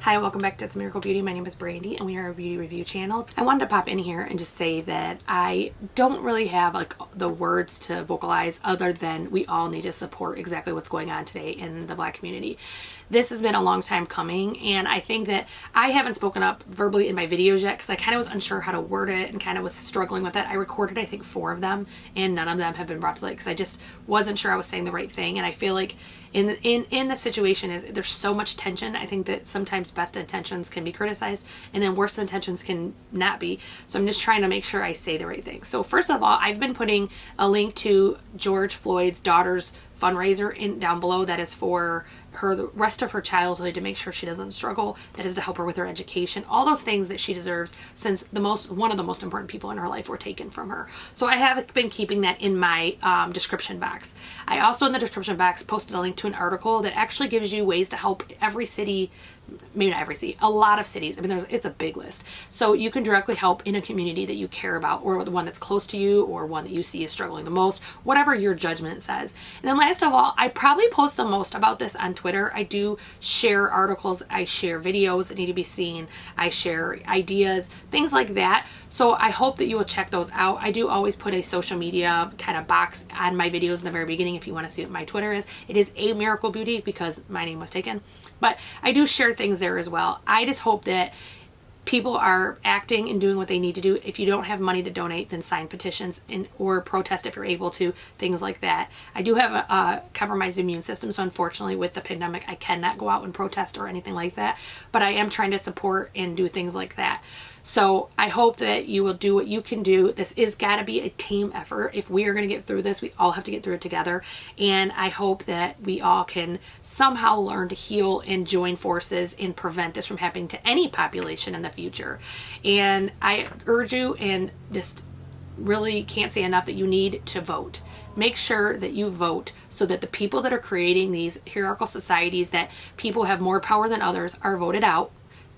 Hi and welcome back to It's Miracle Beauty. My name is Brandy and we are a beauty review channel. I wanted to pop in here and just say that I don't really have like the words to vocalize other than we all need to support exactly what's going on today in the Black community. This has been a long time coming, and I think that I haven't spoken up verbally in my videos yet because I kind of was unsure how to word it and kind of was struggling with it. I recorded I think 4 of them and none of them have been brought to light because I just wasn't sure I was saying the right thing. And I feel like in the situation is there's so much tension. I think that sometimes best intentions can be criticized and then worst intentions can not be. So I'm just trying to make sure I say the right thing. So first of all, I've been putting a link to George Floyd's daughter's fundraiser down below. That is for her the rest of her childhood, to make sure she doesn't struggle. That is to help her with her education, all those things that she deserves, since one of the most important people in her life were taken from her. So I have been keeping that in my description box. I also in the description box posted a link to an article that actually gives you ways to help every city, maybe not every city, a lot of cities. I mean, it's a big list. So you can directly help in a community that you care about, or the one that's close to you, or one that you see is struggling the most, whatever your judgment says. And then last of all, I probably post the most about this on Twitter. I do share articles, I share videos that need to be seen, I share ideas, things like that. So I hope that you will check those out. I do always put a social media kind of box on my videos in the very beginning if you want to see what my Twitter is. It is A Miracle Beauty because my name was taken. But I do share things there as well. I just hope that people are acting and doing what they need to do. If you don't have money to donate, then sign petitions or protest if you're able to, things like that. I do have a compromised immune system, so unfortunately with the pandemic, I cannot go out and protest or anything like that. But I am trying to support and do things like that. So I hope that you will do what you can do. This is got to be a team effort. If we are going to get through this, we all have to get through it together. And I hope that we all can somehow learn to heal and join forces and prevent this from happening to any population in the future. And I urge you, and just really can't say enough, that you need to vote. Make sure that you vote so that the people that are creating these hierarchical societies, that people have more power than others, are voted out.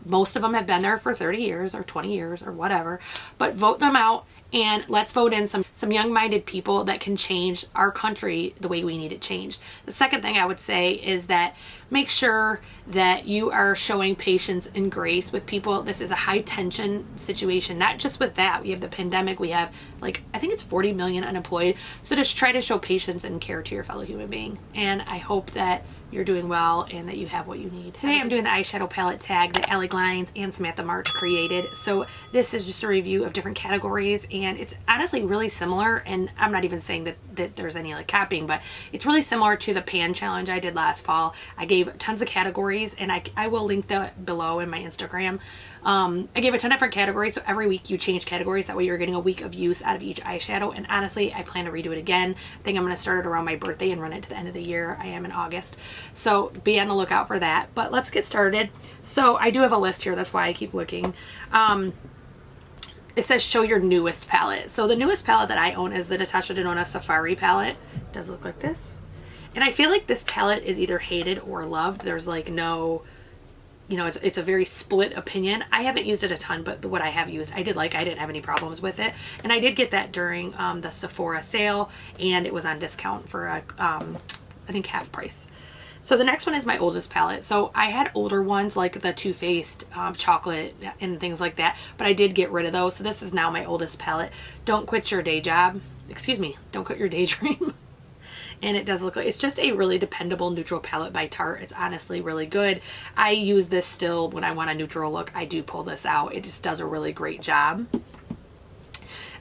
Most of them have been there for 30 years or 20 years or whatever, but vote them out, and let's vote in some young-minded people that can change our country the way we need it changed. The second thing I would say is that make sure that you are showing patience and grace with people. This is a high-tension situation, not just with that. We have the pandemic. We have, like, I think it's 40 million unemployed. So just try to show patience and care to your fellow human being. And I hope that you're doing well and that you have what you need. Today I'm doing the eyeshadow palette tag that Allie Glines and Samantha March created. So this is just a review of different categories, and it's honestly really similar, and I'm not even saying that there's any like copying, but it's really similar to the pan challenge I did last fall. I gave tons of categories, and I will link that below in my Instagram. I gave a ton of different categories, so every week you change categories. That way you're getting a week of use out of each eyeshadow. And honestly, I plan to redo it again. I think I'm going to start it around my birthday and run it to the end of the year. I am in August, so be on the lookout for that. But let's get started. So I do have a list here, that's why I keep looking. It says show your newest palette. So the newest palette that I own is the Natasha Denona Safari palette. It does look like this, and I feel like this palette is either hated or loved. There's like no, you know, it's a very split opinion. I haven't used it a ton, but what I have used, I didn't have any problems with it. And I did get that during the Sephora sale, and it was on discount for I think half price. So the next one is my oldest palette. So I had older ones like the Too Faced chocolate and things like that, but I did get rid of those. So this is now my oldest palette. Don't quit your day job. Excuse me, don't quit your daydream. And it does look like it's just a really dependable neutral palette by Tarte. It's honestly really good. I use this still when I want a neutral look. I do pull this out. It just does a really great job.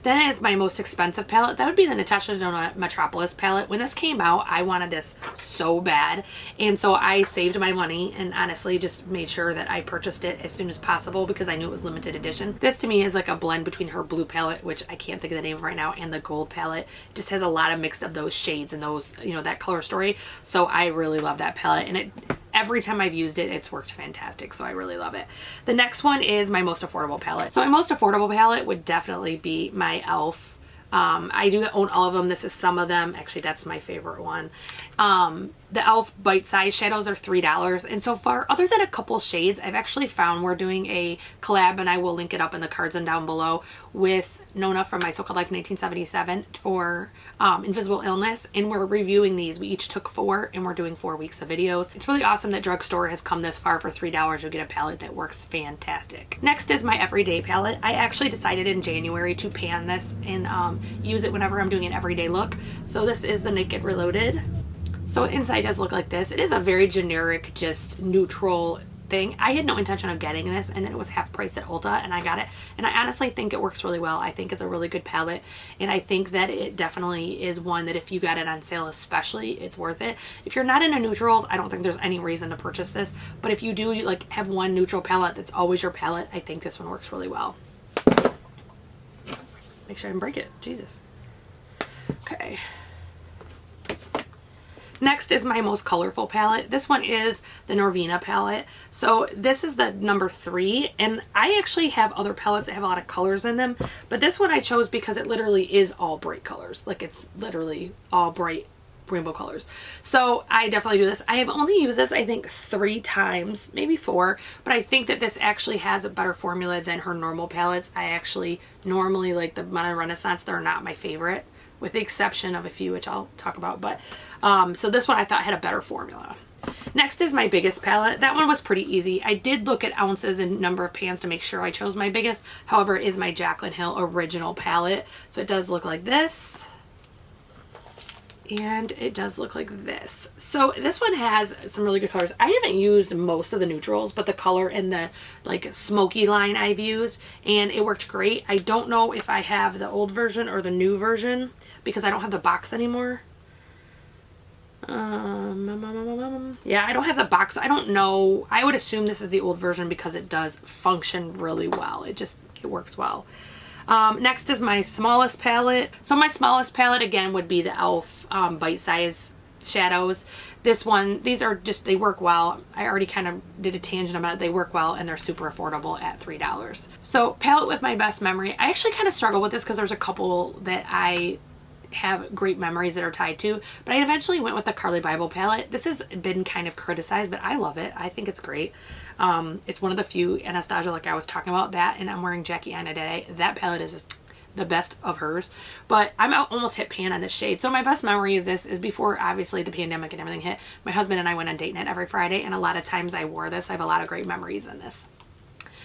Then is my most expensive palette. That would be the Natasha Denona Metropolis palette. When this came out, I wanted this so bad. And so I saved my money and honestly just made sure that I purchased it as soon as possible because I knew it was limited edition. This to me is like a blend between her blue palette, which I can't think of the name of right now, and the gold palette. It just has a lot of mixed of those shades and those, you know, that color story. So I really love that palette, and every time I've used it, it's worked fantastic, so I really love it. The next one is my most affordable palette. So my most affordable palette would definitely be my e.l.f. I do own all of them. This is some of them. Actually, that's my favorite one. The e.l.f. Bite Size shadows are $3. And so far, other than a couple shades, I've actually found we're doing a collab, and I will link it up in the cards and down below, with Nona from My So-Called Life 1977 for Invisible Illness. And we're reviewing these. We each took 4 and we're doing 4 weeks of videos. It's really awesome that Drugstore has come this far. For $3, you'll get a palette that works fantastic. Next is my everyday palette. I actually decided in January to pan this and use it whenever I'm doing an everyday look. So this is the Naked Reloaded. So inside does look like this. It is a very generic, just neutral thing. I had no intention of getting this, and then it was half price at Ulta, and I got it. And I honestly think it works really well. I think it's a really good palette, and I think that it definitely is one that if you got it on sale especially, it's worth it. If you're not into neutrals, I don't think there's any reason to purchase this. But if you do like have one neutral palette that's always your palette, I think this one works really well. Make sure I didn't break it. Jesus. Okay. Next is my most colorful palette. This one is the Norvina palette. So this is the number 3, and I actually have other palettes that have a lot of colors in them, but this one I chose because it literally is all bright colors. Like, it's literally all bright rainbow colors. So I definitely do this. I have only used this, I think, 3 times, maybe 4, but I think that this actually has a better formula than her normal palettes. I actually normally like the Modern Renaissance. They're not my favorite, with the exception of a few, which I'll talk about, but so this one I thought had a better formula. Next is my biggest palette. That one was pretty easy. I did look at ounces and number of pans to make sure I chose my biggest. However, it is my Jaclyn Hill original palette. So it does look like this. And it does look like this. So this one has some really good colors. I haven't used most of the neutrals, but the color in the like smoky line I've used, and it worked great. I don't know if I have the old version or the new version because I don't have the box anymore. Yeah, I don't have the box. I don't know. I would assume this is the old version because it does function really well. It works well. Next is my smallest palette. So my smallest palette again would be the e.l.f. Bite Size shadows. This one, these are just, they work well. I already kind of did a tangent about it. They work well and they're super affordable at $3. So palette with my best memory. I actually kind of struggle with this because there's a couple that I have great memories that are tied to, but I eventually went with the Carly Bible palette. This has been kind of criticized, but I love it. I think it's great. It's one of the few Anastasia, like I was talking about, that, and I'm wearing Jackie Aina today. That palette is just the best of hers, but I'm almost hit pan on this shade. So my best memory is this is before obviously the pandemic and everything hit. My husband and I went on date night every Friday, and a lot of times I wore this. I have a lot of great memories in this.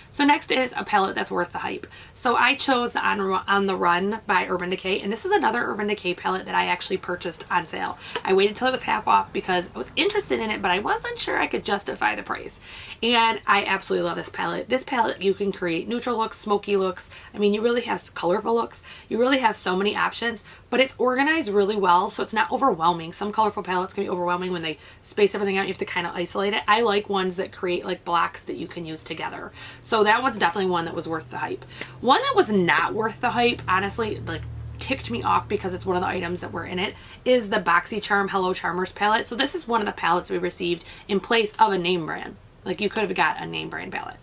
So next is a palette that's worth the hype. So I chose the On the Run by Urban Decay, and this is another Urban Decay palette that I actually purchased on sale. I waited till it was half off because I was interested in it, but I wasn't sure I could justify the price. And I absolutely love this palette. This palette, you can create neutral looks, smoky looks. I mean, you really have colorful looks. You really have so many options, but it's organized really well, so it's not overwhelming. Some colorful palettes can be overwhelming when they space everything out. You have to kind of isolate it. I like ones that create like blocks that you can use together. So that one's definitely one that was worth the hype. One that was not worth the hype, honestly, like ticked me off because it's one of the items that were in it, is the BoxyCharm Hello Charmers palette. So this is one of the palettes we received in place of a name brand. Like, you could have got a name brand palette.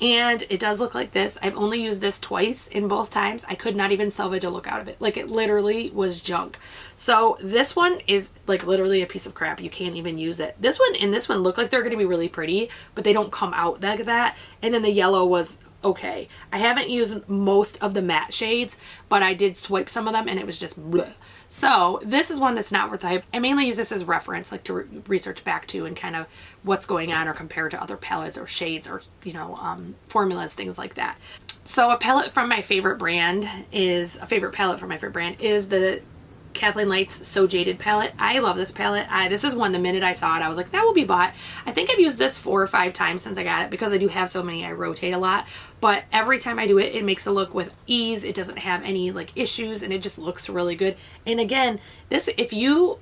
And it does look like this. I've only used this twice. In both times, I could not even salvage a look out of it. Like, it literally was junk. So this one is like literally a piece of crap. You can't even use it. This one and this one look like they're going to be really pretty, but they don't come out like that. And then the yellow was okay. I haven't used most of the matte shades, but I did swipe some of them and it was just bleh. So this is one that's not worth the hype. I mainly use this as reference, like to research back to and kind of what's going on or compare to other palettes or shades or, you know, formulas, things like that. So a palette from my favorite brand is, the Kathleen Light's So Jaded palette. I love this palette. This is one, the minute I saw it, I was like, that will be bought. I think I've used this 4 or 5 times since I got it because I do have so many, I rotate a lot. But every time I do it, it makes a look with ease. It doesn't have any like issues and it just looks really good. And again, this, if you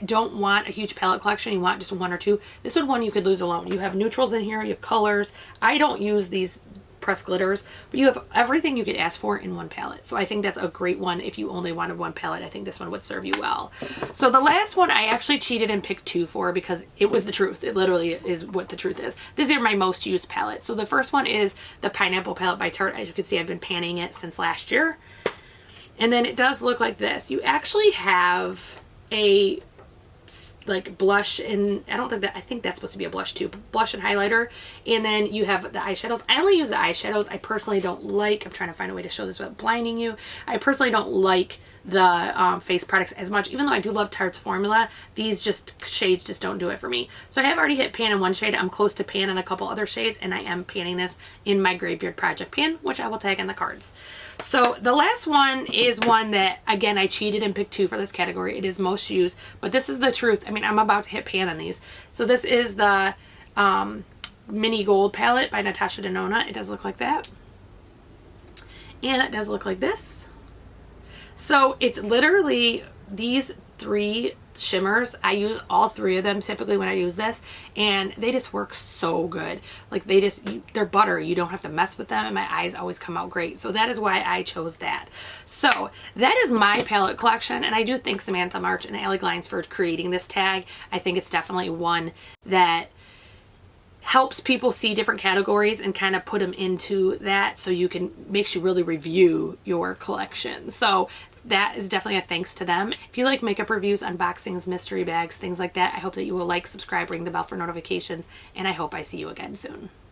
don't want a huge palette collection, you want just 1 or 2, this would one you could lose alone. You have neutrals in here, you have colors. I don't use these pressed glitters, but you have everything you could ask for in one palette. So I think that's a great one. If you only wanted one palette, I think this one would serve you well. So the last one I actually cheated and picked 2 for because it was the truth. It literally is what the truth is. These are my most used palettes. So the first one is the Pineapple palette by Tarte. As you can see, I've been panning it since last year. And then it does look like this. You actually have a like blush, and I think that's supposed to be a blush too. Blush and highlighter, and then you have the eyeshadows. I only use the eyeshadows. I personally don't like, I'm trying to find a way to show this without blinding you. I personally don't like the face products as much, even though I do love Tarte's formula. These shades just don't do it for me. So I have already hit pan in one shade. I'm close to pan in a couple other shades, and I am panning this in my Graveyard Project pan, which I will tag in the cards. So the last one is one that, again, I cheated and picked 2 for this category. It is most used, but this is the truth. I mean, I'm about to hit pan on these. So this is the Mini Gold palette by Natasha Denona. It does look like that, and it does look like this. So it's literally these 3 shimmers. I use all 3 of them typically when I use this, and they just work so good. Like they're butter. You don't have to mess with them, and my eyes always come out great. So that is why I chose that. So that is my palette collection, and I do thank Samantha March and Allie Glines for creating this tag. I think it's definitely one that helps people see different categories and kind of put them into that, so makes you really review your collection. So that is definitely a thanks to them. If you like makeup reviews, unboxings, mystery bags, things like that, I hope that you will like, subscribe, ring the bell for notifications, and I hope I see you again soon.